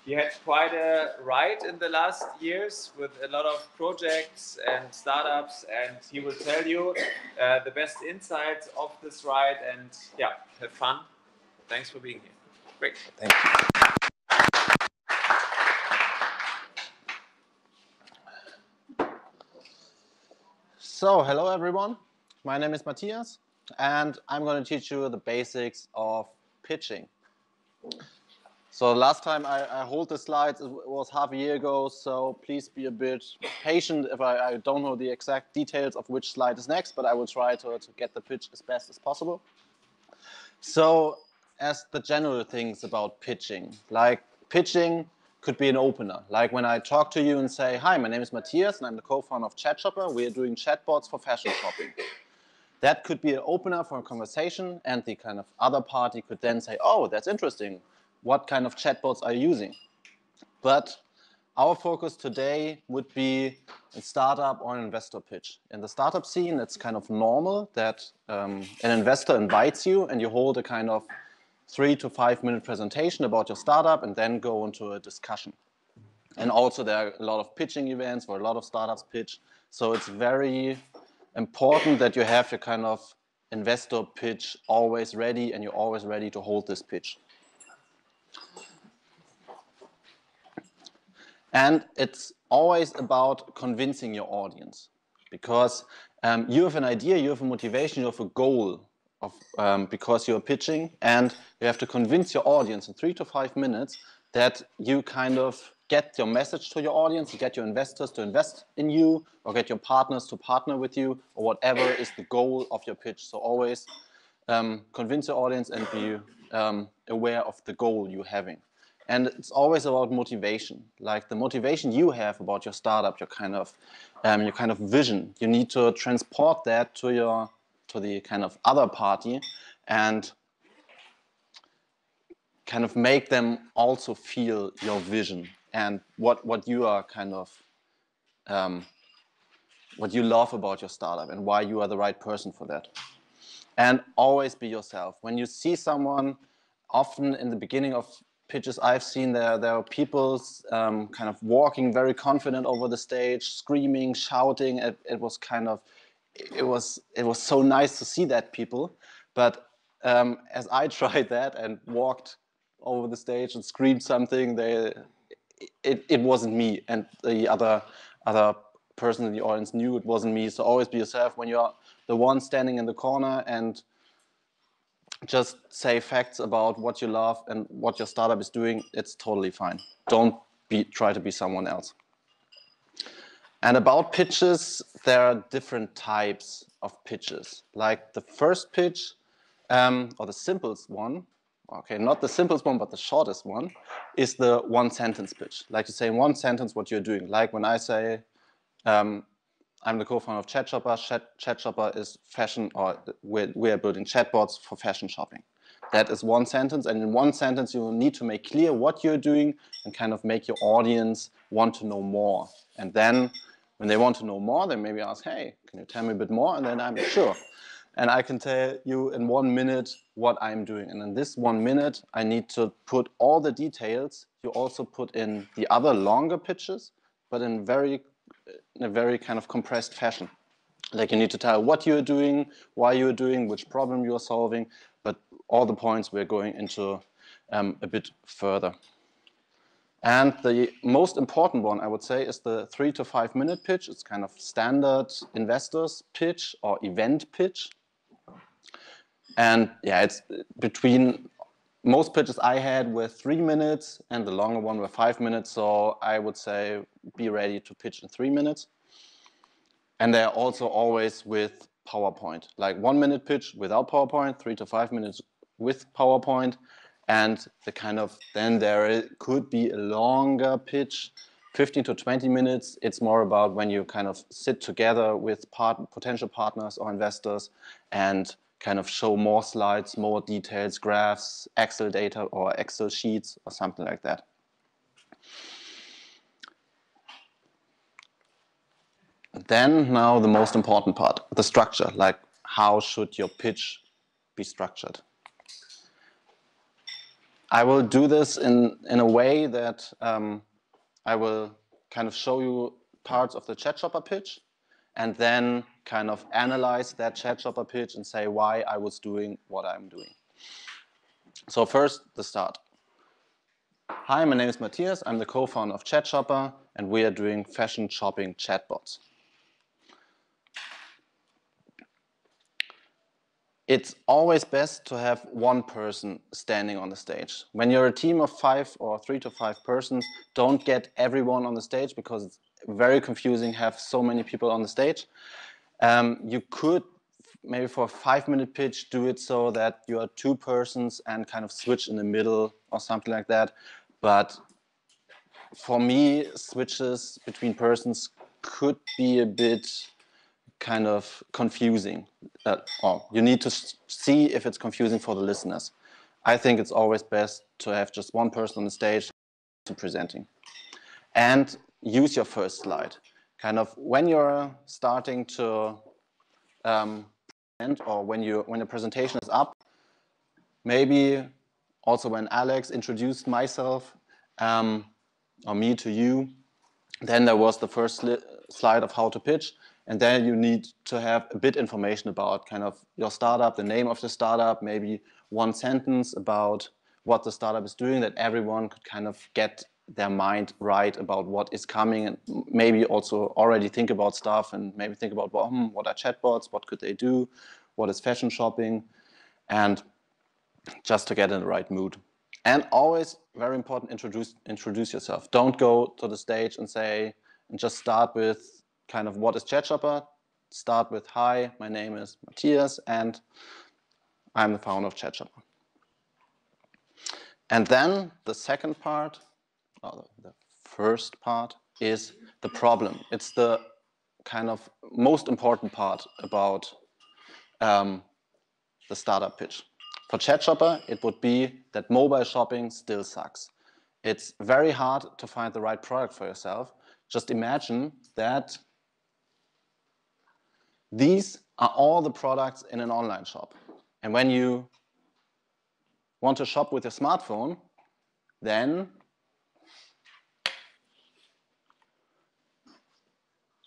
he had quite a ride in the last years with a lot of projects and startups, and he will tell you the best insights of this ride. And yeah, have fun. Thanks for being here. Great. Thank you. So, hello everyone. My name is Matthias, and I'm going to teach you the basics of pitching. So last time I hold the slides, it was half a year ago, so please be a bit patient if I don't know the exact details of which slide is next, but I will try to get the pitch as best as possible. So as the general things about pitching, like pitching could be an opener. Like when I talk to you and say, hi, my name is Matthias and I'm the co-founder of ChatShopper. We are doing chatbots for fashion shopping. That could be an opener for a conversation, and the kind of other party could then say, oh, that's interesting. What kind of chatbots are you using? But our focus today would be a startup or an investor pitch. In the startup scene, it's kind of normal that an investor invites you and you hold a kind of 3 to 5 minute presentation about your startup and then go into a discussion. And also there are a lot of pitching events where a lot of startups pitch. So it's very important that you have your kind of investor pitch always ready, and you're always ready to hold this pitch. And it's always about convincing your audience, because you have an idea, you have a motivation, you have a goal of, because you're pitching, and you have to convince your audience in 3 to 5 minutes that you kind of get your message to your audience, you get your investors to invest in you, or get your partners to partner with you, or whatever is the goal of your pitch. So always convince your audience and be aware of the goal you're having. And it's always about motivation, like the motivation you have about your startup, your kind of vision. You need to transport that to the kind of other party and kind of make them also feel your vision and what you are kind of what you love about your startup and why you are the right person for that. And always be yourself. When you see someone, often in the beginning of pitches I've seen, there are people kind of walking very confident over the stage, screaming, shouting. It was so nice to see that people. But as I tried that and walked over the stage and screamed something, it wasn't me, and the other person in the audience knew it wasn't me. So always be yourself. When you're the one standing in the corner and just say facts about what you love and what your startup is doing, it's totally fine. Don't try to be someone else. And about pitches, there are different types of pitches. Like the first pitch, or the simplest one, okay, not the simplest one, but the shortest one, is the one sentence pitch. Like you say in one sentence what you're doing. Like when I say, I'm the co-founder of ChatShopper. ChatShopper is fashion, or we are building chatbots for fashion shopping. That is one sentence, and in one sentence you need to make clear what you're doing and kind of make your audience want to know more. And then when they want to know more, they maybe ask, hey, can you tell me a bit more? And then I'm sure. And I can tell you in 1 minute what I'm doing. And in this 1 minute, I need to put all the details. You also put in the other longer pitches, but in a very kind of compressed fashion. Like you need to tell what you're doing, why you're doing, which problem you're solving, but all the points we're going into a bit further. And the most important one, I would say, is the 3 to 5 minute pitch. It's kind of standard investors pitch or event pitch. And yeah, it's between most pitches I had were 3 minutes and the longer one were 5 minutes. So I would say be ready to pitch in 3 minutes. And they're also always with PowerPoint, like 1 minute pitch without PowerPoint, 3 to 5 minutes with PowerPoint. And the kind of, then there could be a longer pitch, 15 to 20 minutes. It's more about when you kind of sit together with potential partners or investors and kind of show more slides, more details, graphs, Excel data or Excel sheets or something like that. Then now the most important part, the structure, like how should your pitch be structured? I will do this in a way that I will kind of show you parts of the chat shopper pitch and then kind of analyze that chat shopper pitch and say why I was doing what I'm doing. So first, the start. Hi, my name is Matthias. I'm the co-founder of Chat Shopper, and we are doing fashion shopping chatbots. It's always best to have one person standing on the stage. When you're a team of 5 or 3 to 5 persons, don't get everyone on the stage because it's very confusing to have so many people on the stage. You could maybe for a 5-minute pitch do it so that you are 2 persons and kind of switch in the middle or something like that. But for me, switches between persons could be a bit kind of confusing. Or you need to see if it's confusing for the listeners. I think it's always best to have just one person on the stage to presenting. And use your first slide. Kind of when you're starting to present or when your presentation is up, maybe also when Alex introduced myself or me to you, then there was the first slide of how to pitch. And then you need to have a bit information about kind of your startup, the name of the startup, maybe one sentence about what the startup is doing, that everyone could kind of get their mind right about what is coming, and maybe also already think about stuff and maybe think about, well, what are chatbots, what could they do, what is fashion shopping, and just to get in the right mood. And always, very important, introduce yourself. Don't go to the stage and say, and just start with kind of what is Chat Shopper. Start with, hi, my name is Matthias and I'm the founder of Chat Shopper. And then the second part, or the first part, is the problem. It's the kind of most important part about the startup pitch. For Chat Shopper, it would be that mobile shopping still sucks. It's very hard to find the right product for yourself. Just imagine that these are all the products in an online shop. And when you want to shop with your smartphone, then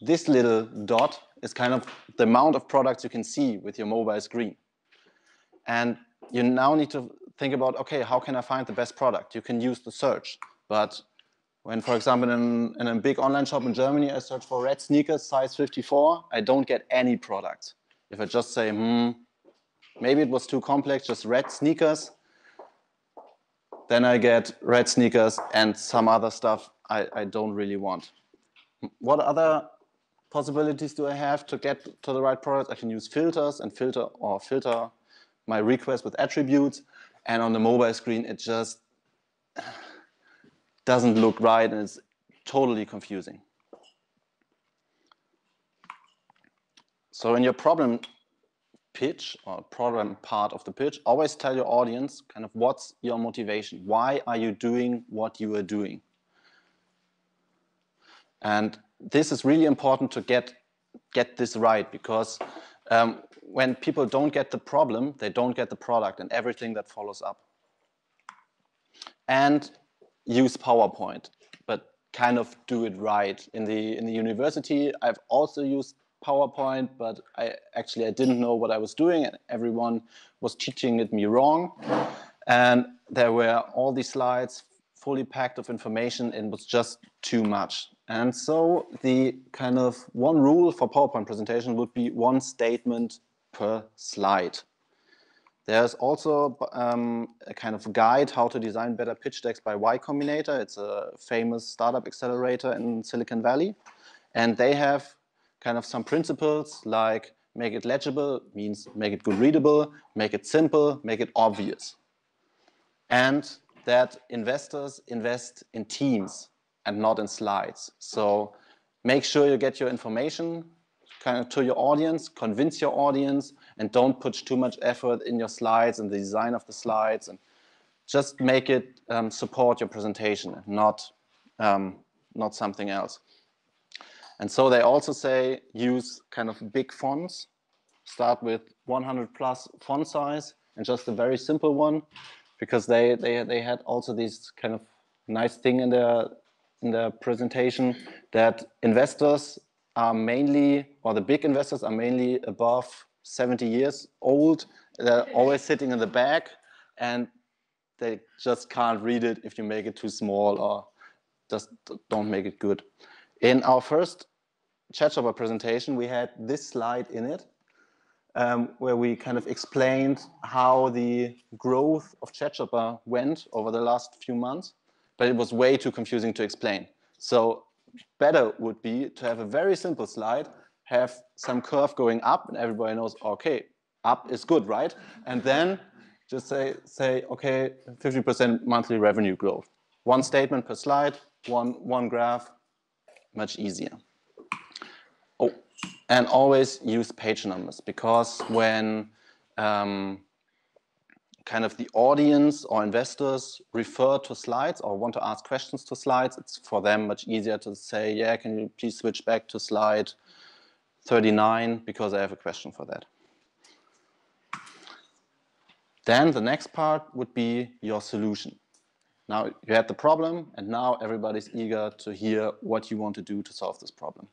this little dot is kind of the amount of products you can see with your mobile screen. And you now need to think about, okay, how can I find the best product? You can use the search. But when, for example, in a big online shop in Germany, I search for red sneakers, size 54, I don't get any products. If I just say, maybe it was too complex, just red sneakers, then I get red sneakers and some other stuff I don't really want. What other possibilities do I have to get to the right product? I can use filters and filter my request with attributes. And on the mobile screen, it just doesn't look right and it's totally confusing. So in your problem pitch or problem part of the pitch, always tell your audience kind of what's your motivation. Why are you doing what you are doing? And this is really important to get this right, because when people don't get the problem, they don't get the product and everything that follows up. And use PowerPoint, but kind of do it right. In the university, I've also used PowerPoint, but I didn't know what I was doing and everyone was teaching it me wrong. And there were all these slides fully packed of information and it was just too much. And so the kind of one rule for PowerPoint presentation would be one statement per slide. There's also a kind of guide how to design better pitch decks by Y Combinator. It's a famous startup accelerator in Silicon Valley. And they have kind of some principles like make it legible, means make it good readable, make it simple, make it obvious. And that investors invest in teams and not in slides. So make sure you get your information kind of to your audience, convince your audience, and don't put too much effort in your slides and the design of the slides, and just make it support your presentation, not something else. And so they also say use kind of big fonts, start with 100+ font size and just a very simple one. because they had also this kind of nice thing in their presentation that investors are mainly, or the big investors are mainly above 70 years old. They're always sitting in the back, and they just can't read it if you make it too small or just don't make it good. In our first ChatShopper presentation, we had this slide in it, where we kind of explained how the growth of ChatShopper went over the last few months, but it was way too confusing to explain. So better would be to have a very simple slide, have some curve going up, and everybody knows, okay, up is good, right? And then just say okay, 50% monthly revenue growth. One statement per slide, one graph, much easier. Oh, and always use page numbers, because when kind of the audience or investors refer to slides or want to ask questions to slides, it's for them much easier to say, yeah, can you please switch back to slide 39 because I have a question for that. Then the next part would be your solution. Now you had the problem, and now everybody's eager to hear what you want to do to solve this problem.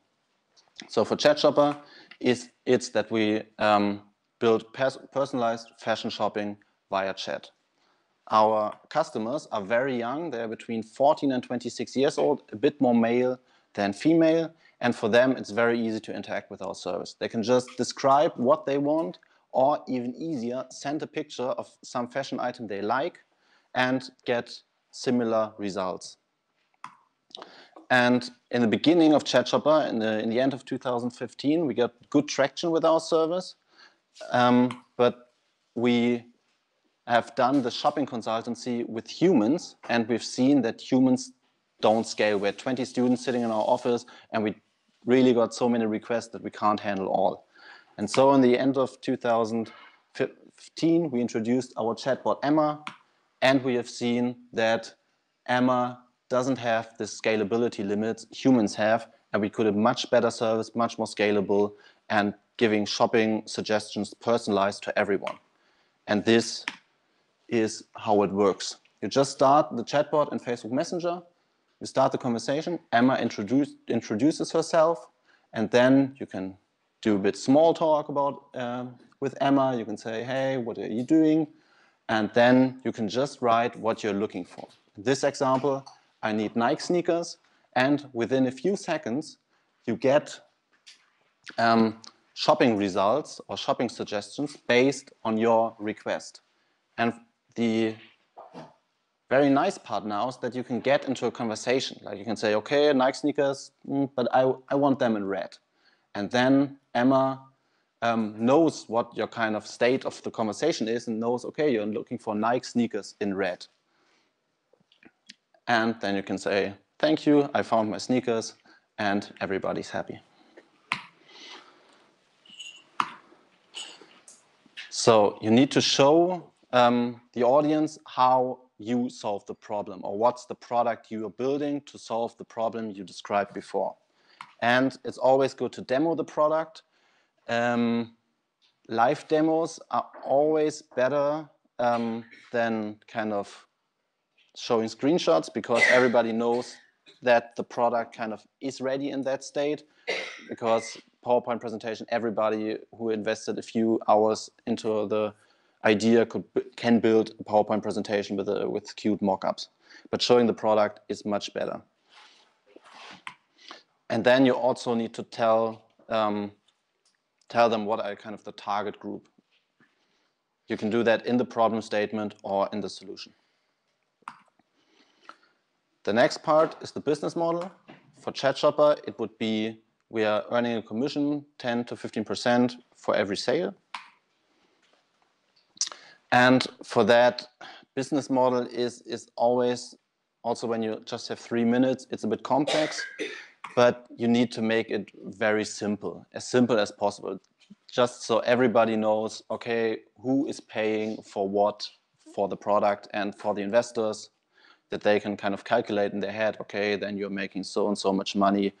So for ChatShopper, it's that we build personalized fashion shopping via chat. Our customers are very young. They're between 14 and 26 years old, a bit more male than female. And for them, it's very easy to interact with our service. They can just describe what they want, or even easier, send a picture of some fashion item they like and get similar results. And in the beginning of ChatShopper, in the end of 2015, we got good traction with our service. But we have done the shopping consultancy with humans, and we've seen that humans don't scale. We had 20 students sitting in our office, and we really got so many requests that we can't handle all. And so in the end of 2015, we introduced our chatbot Emma, and we have seen that Emma doesn't have the scalability limits humans have, and we could have much better service, much more scalable, and giving shopping suggestions personalized to everyone. And this is how it works. You just start the chatbot in Facebook Messenger, you start the conversation, Emma introduces herself, and then you can do a bit small talk about with Emma. You can say, hey, what are you doing? And then you can just write what you're looking for. In this example, I need Nike sneakers, and within a few seconds, you get shopping results or shopping suggestions based on your request. And the very nice part now is that you can get into a conversation. Like you can say, okay, Nike sneakers, but I want them in red. And then Emma knows what your kind of state of the conversation is and knows, okay, you're looking for Nike sneakers in red. And then you can say, thank you, I found my sneakers, and everybody's happy. So you need to show the audience how you solve the problem, or what's the product you are building to solve the problem you described before. And it's always good to demo the product. Live demos are always better than kind of showing screenshots, because everybody knows that the product kind of is ready in that state. Because PowerPoint presentation, everybody who invested a few hours into the idea can build a PowerPoint presentation with cute mock-ups. But showing the product is much better. And then you also need to tell them what are kind of the target group. You can do that in the problem statement or in the solution. The next part is the business model. For ChatShopper, it would be we are earning a commission 10 to 15% for every sale. And for that, business model is always, also when you just have 3 minutes, it's a bit complex, but you need to make it very simple as possible. Just so everybody knows, okay, who is paying for what for the product, and for the investors, that they can kind of calculate in their head, okay, then you're making so and so much money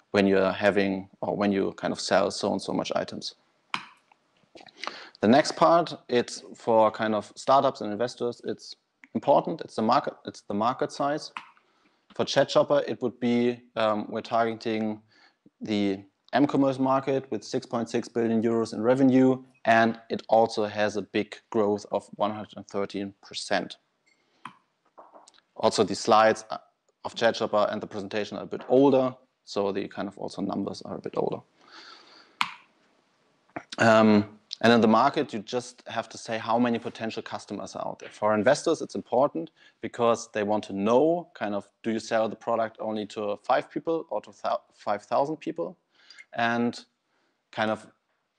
when you're having, or when you kind of sell so and so much items. The next part, it's for kind of startups and investors, it's important. It's the market size. For ChatShopper, it would be, we're targeting the m-commerce market with 6.6 billion euros in revenue, and it also has a big growth of 113%. Also, the slides of ChatShopper and the presentation are a bit older, so the kind of also numbers are a bit older. And in the market, you just have to say how many potential customers are out there. For investors, it's important because they want to know kind of, do you sell the product only to 5 people or to 5,000 people? And kind of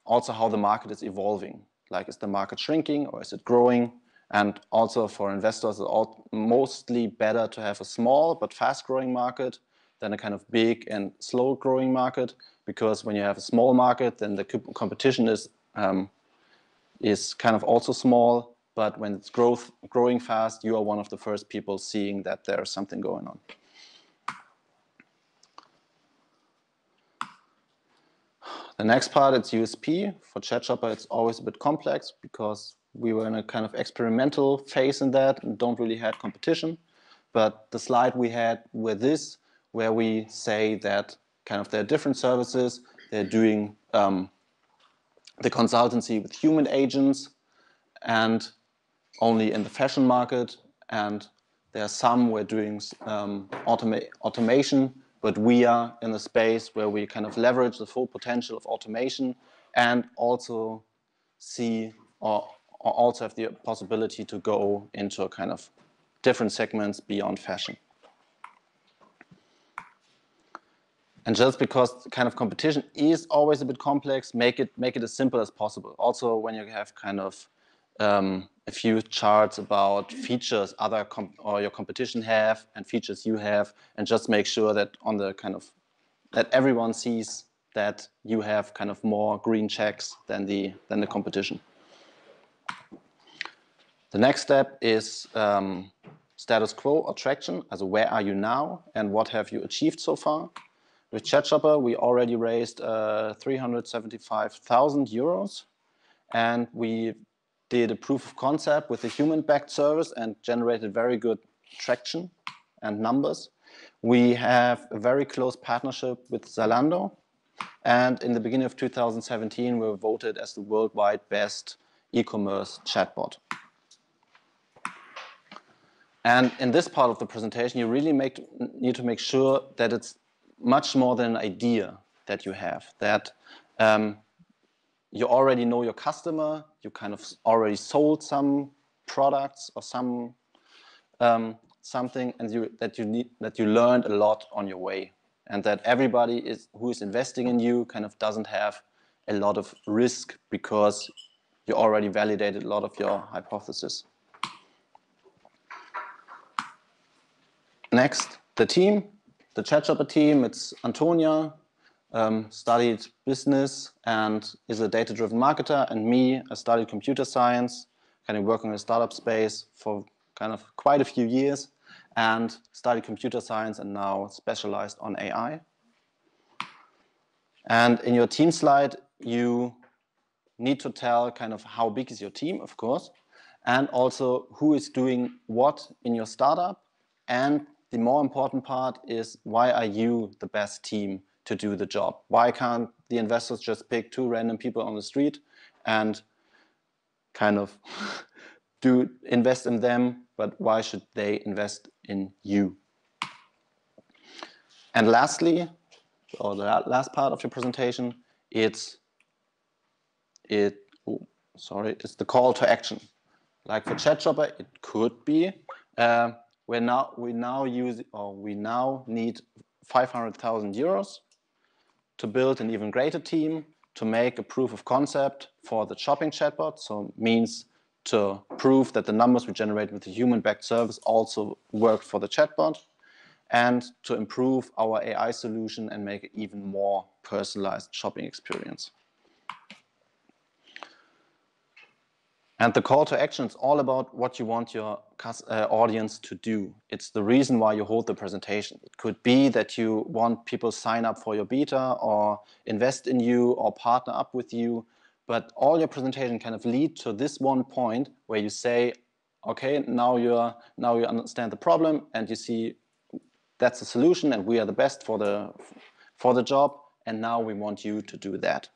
also how the market is evolving. Like, is the market shrinking or is it growing? And also for investors, it's mostly better to have a small but fast-growing market than a kind of big and slow-growing market. Because when you have a small market, then the competition is kind of also small, but when it's growing fast, you are one of the first people seeing that there's something going on. The next part, it's USP. For ChatShopper, it's always a bit complex because we were in a kind of experimental phase in that and don't really have competition. But the slide we had with this, where we say that kind of there are different services, they're doing the consultancy with human agents and only in the fashion market, and there are some we're doing automation, but we are in a space where we kind of leverage the full potential of automation and also see or also have the possibility to go into a kind of different segments beyond fashion. And just because kind of competition is always a bit complex, make it as simple as possible. Also, when you have kind of a few charts about features your competition have and features you have, and just make sure that on the kind of that everyone sees that you have kind of more green checks than the competition. The next step is status quo or traction. Also, where are you now and what have you achieved so far? With ChatShopper, we already raised 375,000 euros, and we did a proof of concept with a human-backed service and generated very good traction and numbers. We have a very close partnership with Zalando, and in the beginning of 2017, we were voted as the worldwide best e-commerce chatbot. And in this part of the presentation, you really need to make sure that it's much more than an idea that you have, that you already know your customer, you kind of already sold some products or something, and that you learned a lot on your way, and that everybody who is investing in you kind of doesn't have a lot of risk because you already validated a lot of your hypothesis. Next, the team. The ChatShopper team, it's Antonia, studied business and is a data-driven marketer, and me, I studied computer science, kind of working in the startup space for kind of quite a few years, and studied computer science and now specialized on AI. And in your team slide, you need to tell kind of how big is your team, of course, and also who is doing what in your startup, and the more important part is, why are you the best team to do the job? Why can't the investors just pick 2 random people on the street and kind of invest in them, but why should they invest in you? And lastly, or the last part of your presentation, it's the call to action. Like for ChatShopper, it could be, we now need 500,000 euros to build an even greater team, to make a proof of concept for the shopping chatbot. So it means to prove that the numbers we generate with the human-backed service also work for the chatbot, and to improve our AI solution and make it even more personalized shopping experience. And the call to action is all about what you want your audience to do. It's the reason why you hold the presentation. It could be that you want people to sign up for your beta or invest in you or partner up with you, but all your presentation kind of lead to this one point where you say, okay, now you understand the problem and you see that's the solution and we are the best for the job, and now we want you to do that.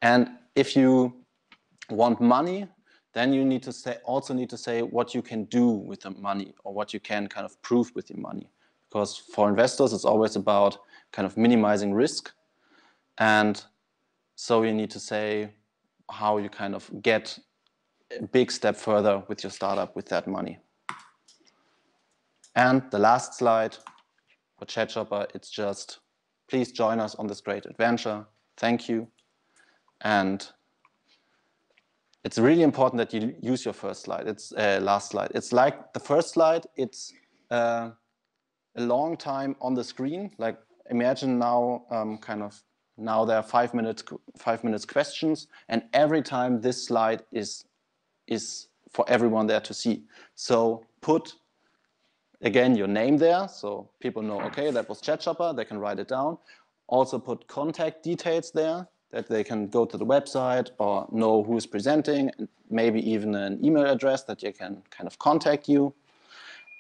And if you want money, then you need to also need to say what you can do with the money, or what you can kind of prove with your money. Because for investors, it's always about kind of minimizing risk. And so you need to say how you kind of get a big step further with your startup with that money. And the last slide for ChatShopper, it's just, please join us on this great adventure. Thank you. And it's really important that you use your first slide. It's last slide. It's like the first slide. It's a long time on the screen. Like imagine now, now there are 5 minutes questions, and every time this slide is for everyone there to see. So put again your name there, so people know, okay, that was ChatShopper. They can write it down. Also put contact details there, that they can go to the website or know who's presenting, and maybe even an email address that they can kind of contact you.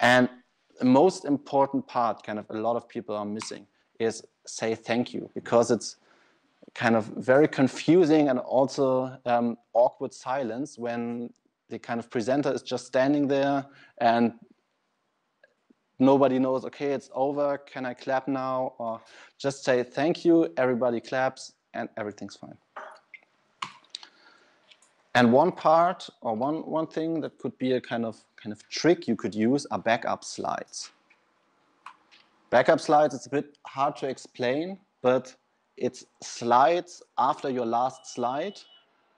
And the most important part, kind of a lot of people are missing, is say thank you, because it's kind of very confusing and also awkward silence when the kind of presenter is just standing there and nobody knows, okay, it's over, can I clap now? Or just say thank you, everybody claps, and everything's fine. And one part, or one thing that could be a kind of trick you could use are backup slides. Backup slides, it's a bit hard to explain, but it's slides after your last slide,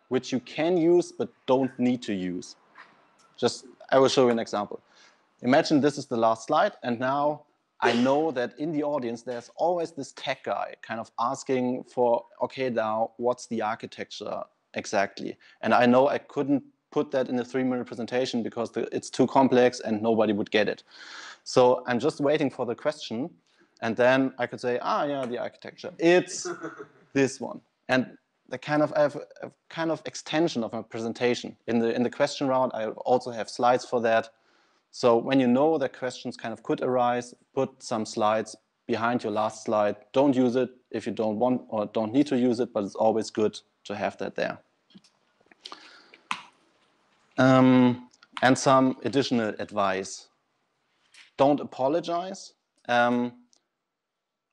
which you can use but don't need to use. I will show you an example. Imagine this is the last slide, and now I know that in the audience there's always this tech guy kind of asking for, okay, now what's the architecture exactly? And I know I couldn't put that in a 3-minute presentation because it's too complex and nobody would get it. So I'm just waiting for the question, and then I could say, yeah, the architecture, it's this one. And I have a kind of extension of my presentation. In the question round, I also have slides for that. So when you know that questions kind of could arise, put some slides behind your last slide. Don't use it if you don't want or don't need to use it, but it's always good to have that there. And some additional advice. Don't apologize.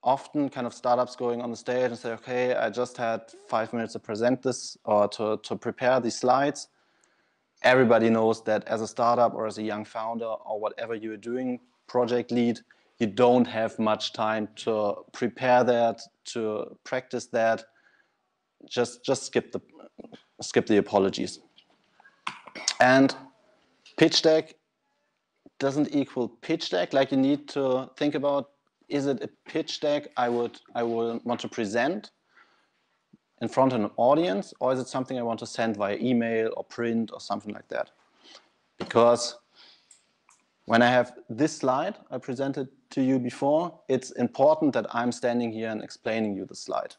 Often kind of startups going on the stage and say, okay, I just had 5 minutes to present this or to prepare these slides. Everybody knows that as a startup or as a young founder or whatever you're doing, project lead, you don't have much time to prepare that, to practice that. Just skip the apologies. And pitch deck doesn't equal pitch deck. Like you need to think about, is it a pitch deck I will want to present in front of an audience, or is it something I want to send via email or print or something like that? Because when I have this slide I presented to you before, it's important that I'm standing here and explaining you the slide.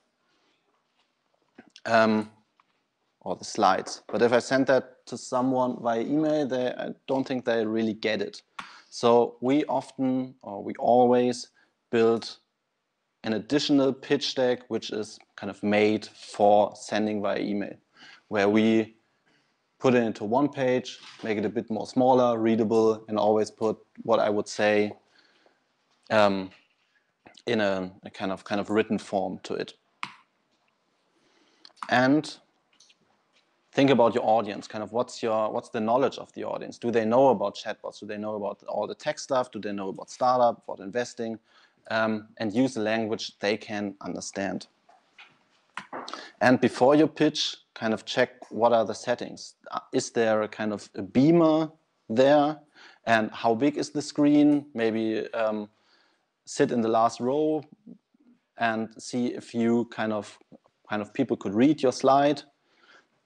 Or the slides. But if I send that to someone via email, I don't think they really get it. So we always build an additional pitch deck, which is kind of made for sending via email, where we put it into one page, make it a bit more smaller, readable, and always put what I would say in a kind of written form to it. And think about your audience, kind of what's the knowledge of the audience? Do they know about chatbots? Do they know about all the tech stuff? Do they know about startup, about investing? And use a language they can understand. And before you pitch, kind of check what are the settings. Is there a kind of a beamer there? And how big is the screen? Maybe sit in the last row and see if you kind of people could read your slide.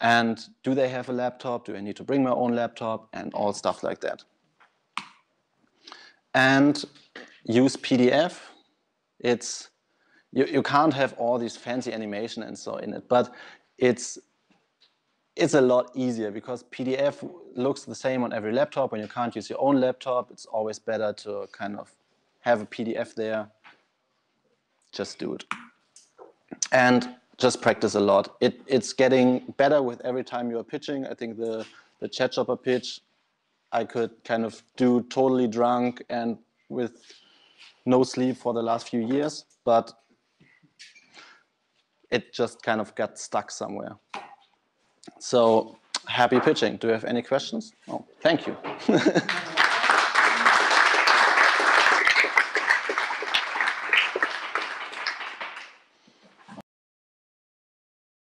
And do they have a laptop? Do I need to bring my own laptop? And all stuff like that. And use PDF. You can't have all these fancy animation and so in it, but it's it's a lot easier because PDF looks the same on every laptop. When you can't use your own laptop, it's always better to kind of have a PDF there. Just do it. And just practice a lot. It's getting better with every time you are pitching. I think the chat shopper pitch, I could kind of do totally drunk and with no sleep for the last few years, but it just kind of got stuck somewhere. So happy pitching. Do you have any questions? Oh, thank you.